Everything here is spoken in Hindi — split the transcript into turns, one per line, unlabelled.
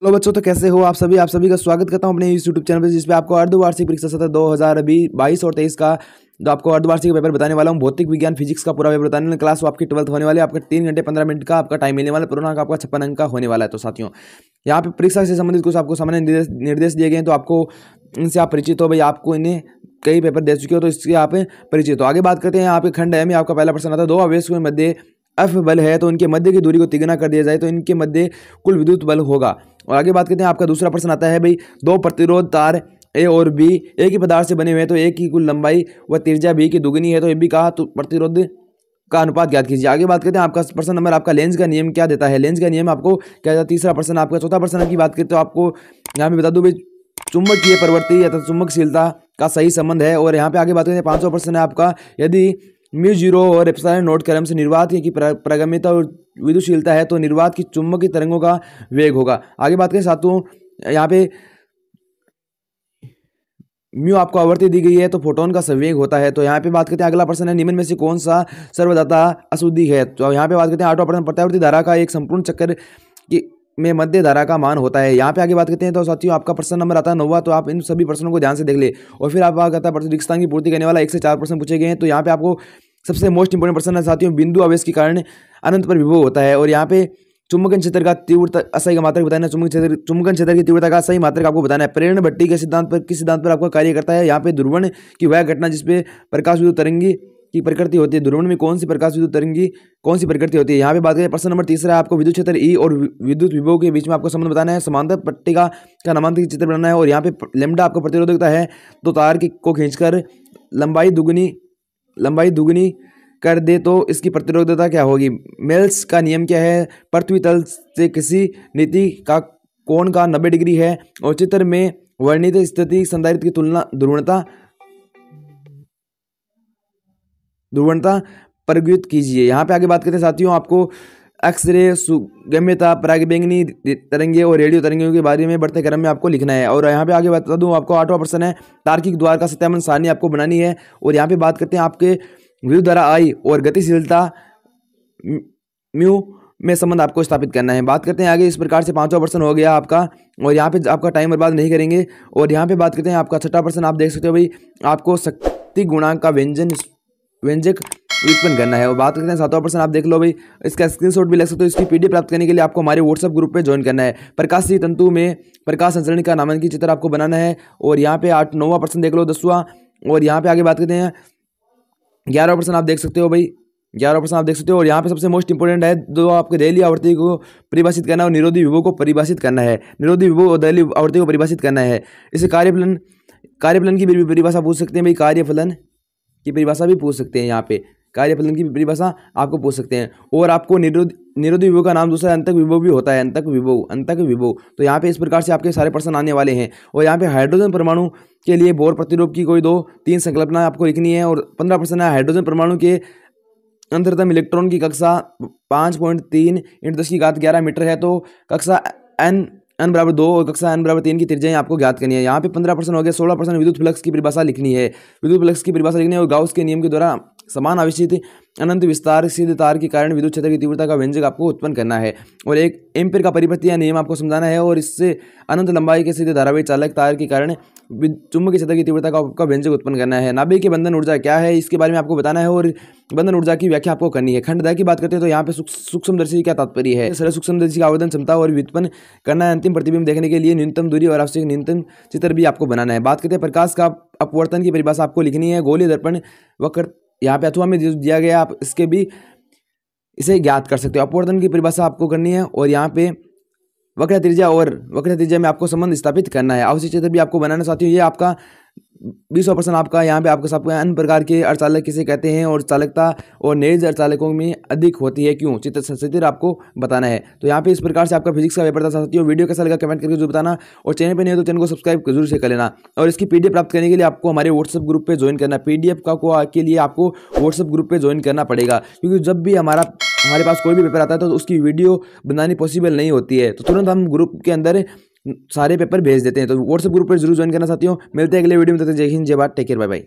हेलो बच्चों, तो कैसे हो आप सभी का स्वागत करता हूं अपने इस यूट्यूब चैनल पर, जिसपे आपको अर्धवार्षिक परीक्षा सत्र 2022 और 23 का जो आपको अर्धवार्षिक पेपर बताने वाला हूं। भौतिक विज्ञान फिजिक्स का पूरा पेपर बताने वाला। क्लास आपकी 12th होने वाली है। आपका 3 घंटे 15 मिनट का आपका टाइम मिलने वाला है। पूर्णांक आपका 56 अंक का होने वाला है। तो साथियों, यहाँ पे परीक्षा से संबंधित कुछ आपको सामान्य निर्देश दिए गए हैं, तो आपको इनसे आप परिचित हो। भाई, आपको इन्हें कई पेपर दे चुके हो, तो इससे आप परिचित हो। आगे बात करते हैं। यहाँ पे खंड है में आपका पहला प्रश्न आता है, दो आवेशों के मध्य F बल है तो इनके मध्य की दूरी को तिगुना कर दिया जाए तो इनके मध्य कुल विद्युत बल होगा। और आगे बात करते हैं। आपका दूसरा प्रश्न आता है, भाई दो प्रतिरोध तार ए और बी एक ही पदार्थ से बने हुए हैं, तो एक की कुल लंबाई व त्रिज्या बी की दुगुनी है, तो ए बी का तो प्रतिरोध का अनुपात ज्ञात कीजिए। आगे बात करते हैं। आपका प्रश्न नंबर आपका लेंज का नियम क्या देता है। लेंज का नियम आपको क्या देता है। तीसरा प्रश्न आपका। चौथा प्रश्न की बात करें तो आपको यहाँ पे बता दूं, भाई चुंबकीय प्रवृत्ति या चुंबकशीलता का सही संबंध है। और यहाँ पे आगे बात करते हैं। पांचवा प्रश्न है आपका, यदि μ0 और एप्सिलॉन नोट क्रम से निर्वात की प्रगम्यता और विद्युतशीलता है तो निर्वात की चुंबकीय तरंगों का वेग होगा। आगे बात करें साथियों, यहाँ पे म्यू आपको आवर्ती दी गई है तो फोटोन का संवेग होता है। तो यहाँ पे बात करते हैं। अगला प्रश्न है, निम्न में से कौन सा सर्वदाता अशुद्धि है। तो यहाँ पे बात करते हैं। आठवां प्रश्न, प्रत्यावर्ती धारा का एक संपूर्ण चक्कर की में मध्य धारा का मान होता है। यहाँ पे आगे बात करते हैं। तो साथियों, आपका प्रश्न नंबर आता है 9वां। तो आप इन सभी प्रश्नों को ध्यान से देख ले। और फिर आप आता है रिक्तांक की पूर्ति करने वाला 1 से 4 प्रश्न पूछे गए हैं। तो यहाँ पे आपको सबसे मोस्ट इंपोर्टेंट प्रश्न है साथियों, बिंदु आवेश के कारण अनंत पर विभव होता है। और यहाँ पे चुंबकन क्षेत्र का तीव्रता असही मात्रक बताना, चुंबकन क्षेत्र की तीव्रता का सही मात्रक आपको बताना है। प्रेरण भट्टी के सिद्धांत पर किस सिद्धांत पर आपका कार्य करता है। यहाँ पे ध्रुवण की वह घटना जिसपे प्रकाश विद्युत तरंगी की प्रकृति होती है। ध्रुवण में कौन सी प्रकाश विद्युत तरंगी कौन सी प्रकृति होती है। यहाँ पे बात करें। प्रश्न नंबर तीसरा है, आपको विद्युत क्षेत्र ई और विद्युत विभव के बीच में आपको संबंध बताना है। समांतर पट्टिका का नामांकित चित्र बनाना है। और यहाँ पे लैम्डा आपको प्रतिरोधकता है, तो तार को खींचकर लंबाई दुगुनी कर दे तो इसकी प्रतिरोधकता क्या होगी। मेल्स का नियम क्या है। पृथ्वी तल से किसी नीति का कोण का 90 डिग्री है। और चित्र में वर्णित स्थिति संधारित्र की तुलना ध्रुवणता प्रयुक्त कीजिए। यहाँ पे आगे बात करते हैं साथियों, आपको एक्सरे, सुगम्यता, परागैंगनी तरंगे और रेडियो तरंगों के बारे में बढ़ते क्रम में आपको लिखना है। और यहाँ पे आगे बता दूँ आपको, 8वां प्रश्न है, तार्किक द्वार का सत्यापन सारणी आपको बनानी है। और यहाँ पे बात करते हैं आपके विद्युत धारा आई और गतिशीलता म्यू में संबंध आपको स्थापित करना है। बात करते हैं आगे। इस प्रकार से 5वां प्रश्न हो गया आपका। और यहाँ पे आपका टाइम बर्बाद नहीं करेंगे। और यहाँ पे बात करते हैं आपका 6वां प्रश्न। आप देख सकते हो, भाई आपको शक्ति गुणांक का व्यंजक व्युत्पन्न करना है। और बात करते हैं 7वां प्रश्न। आप देख लो, भाई इसका स्क्रीनशॉट भी ले सकते हो। इसकी पीडीएफ प्राप्त करने के लिए आपको हमारे व्हाट्सएप ग्रुप पे ज्वाइन करना है। प्रकाशीय तंतु में प्रकाश संचरण का नामांकित चित्र आपको बनाना है। और यहाँ पे 9वां प्रश्न देख लो, 10वां। और यहाँ पे आगे बात करते हैं 11वां प्रश्न। आप देख सकते हो, भाई 11वां प्रश्न आप देख सकते हो। और यहाँ पे सबसे मोस्ट इंपोर्टेंट है, जो आपके दहली आवृत्ति को परिभाषित करना है और निरोधी विभव को परिभाषित करना है। निरोधी विभव और दहली आवृत्ति को परिभाषित करना है। इसे कार्यफलन की परिभाषा पूछ सकते हैं। भाई कार्यफलन की परिभाषा भी पूछ सकते हैं। यहाँ पे कार्यफलन की परिभाषा आपको पूछ सकते हैं। और आपको निरोधी विभव का नाम दूसरा अंतक विभव भी होता है। अंतक विभव। तो यहाँ पे इस प्रकार से आपके सारे प्रश्न आने वाले हैं। और यहाँ पे हाइड्रोजन परमाणु के लिए बोर प्रतिरोध की कोई 2-3 संकल्पना आपको लिखनी है। और 15 प्रश्न है, हाइड्रोजन परमाणु के अंतरतम इलेक्ट्रॉन की कक्षा 5.3 × 10⁻11 मीटर है। तो कक्षा n बराबर 2 और कक्षा n बराबर 3 की त्रिज्याएं आपको ज्ञात करनी है। यहाँ पे 15 प्रश्न हो गए। 16 प्रश्न विद्युत फ्लक्स की परिभाषा लिखनी है। विद्युत फ्लक्स की परिभाषा लिखनी है। और गाउस के नियम के द्वारा समान आवेशित अनंत विस्तार सिद्ध तार के कारण विद्युत क्षेत्र की तीव्रता का व्यंजक आपको उत्पन्न करना है। और एक एम्पीयर का परिपथ या नियम आपको समझाना है। और इससे अनंत लंबाई के सीधे धारावाही चालक तार के कारण चुंबकीय क्षेत्र की तीव्रता का व्यंजक उत्पन्न करना है। नाभिक की बंधन ऊर्जा क्या है, इसके बारे में आपको बताना है। और बंधन ऊर्जा की व्याख्या आपको करनी है। खंडदाय की बात करते हैं, तो यहाँ पे सूक्ष्मदर्शी क्या तात्पर्य है। सरल सूक्ष्मदर्शी का आवेदन क्षमता और व्युत्पन्न करना है। अंतिम प्रतिबिंब देखने के लिए न्यूनतम दूरी और आवश्यक न्यूनतम चित्र भी आपको बनाना है। बात करते हैं प्रकाश का अपवर्तन की परिभाषा आपको लिखनी है। गोलीय दर्पण वक्र यहाँ पे अथवा में दिया गया, आप इसके भी इसे ज्ञात कर सकते हो। अपवर्तन की परिभाषा आपको करनी है। और यहाँ पे वक्र त्रिज्या में आपको संबंध स्थापित करना है। आवश्यक चित्र भी आपको बनाना साथियों। ये आपका 20वां प्रश्न आपका। यहाँ पे आपको सब अन्य प्रकार के अर्धचालक किसे कहते हैं और चालकता और नेज अर्धचालकों में अधिक होती है क्यों, चित्र आपको बताना है। तो यहाँ पे इस प्रकार से आपका फिजिक्स का पेपर था साथियों। वीडियो कैसा लगा कमेंट करके जरूर बताना। और चैनल पे नहीं हो तो चैनल को सब्सक्राइब जरूर से कर लेना। और इसकी पीडीएफ प्राप्त करने के लिए आपको हमारे व्हाट्सएप ग्रुप पे ज्वाइन करना है। पीडीएफ के लिए आपको व्हाट्सएप ग्रुप पे ज्वाइन करना पड़ेगा, क्योंकि जब भी हमारे पास कोई भी पेपर आता है तो उसकी वीडियो बनानी पॉसिबल नहीं होती है। तो तुरंत हम ग्रुप के अंदर सारे पेपर भेज देते हैं। तो व्हाट्सएप ग्रुप पर जरूर ज्वाइन करना साथियों। मिलते हैं अगले वीडियो में। जय हिंद, जय Bharat, take care, bye bye.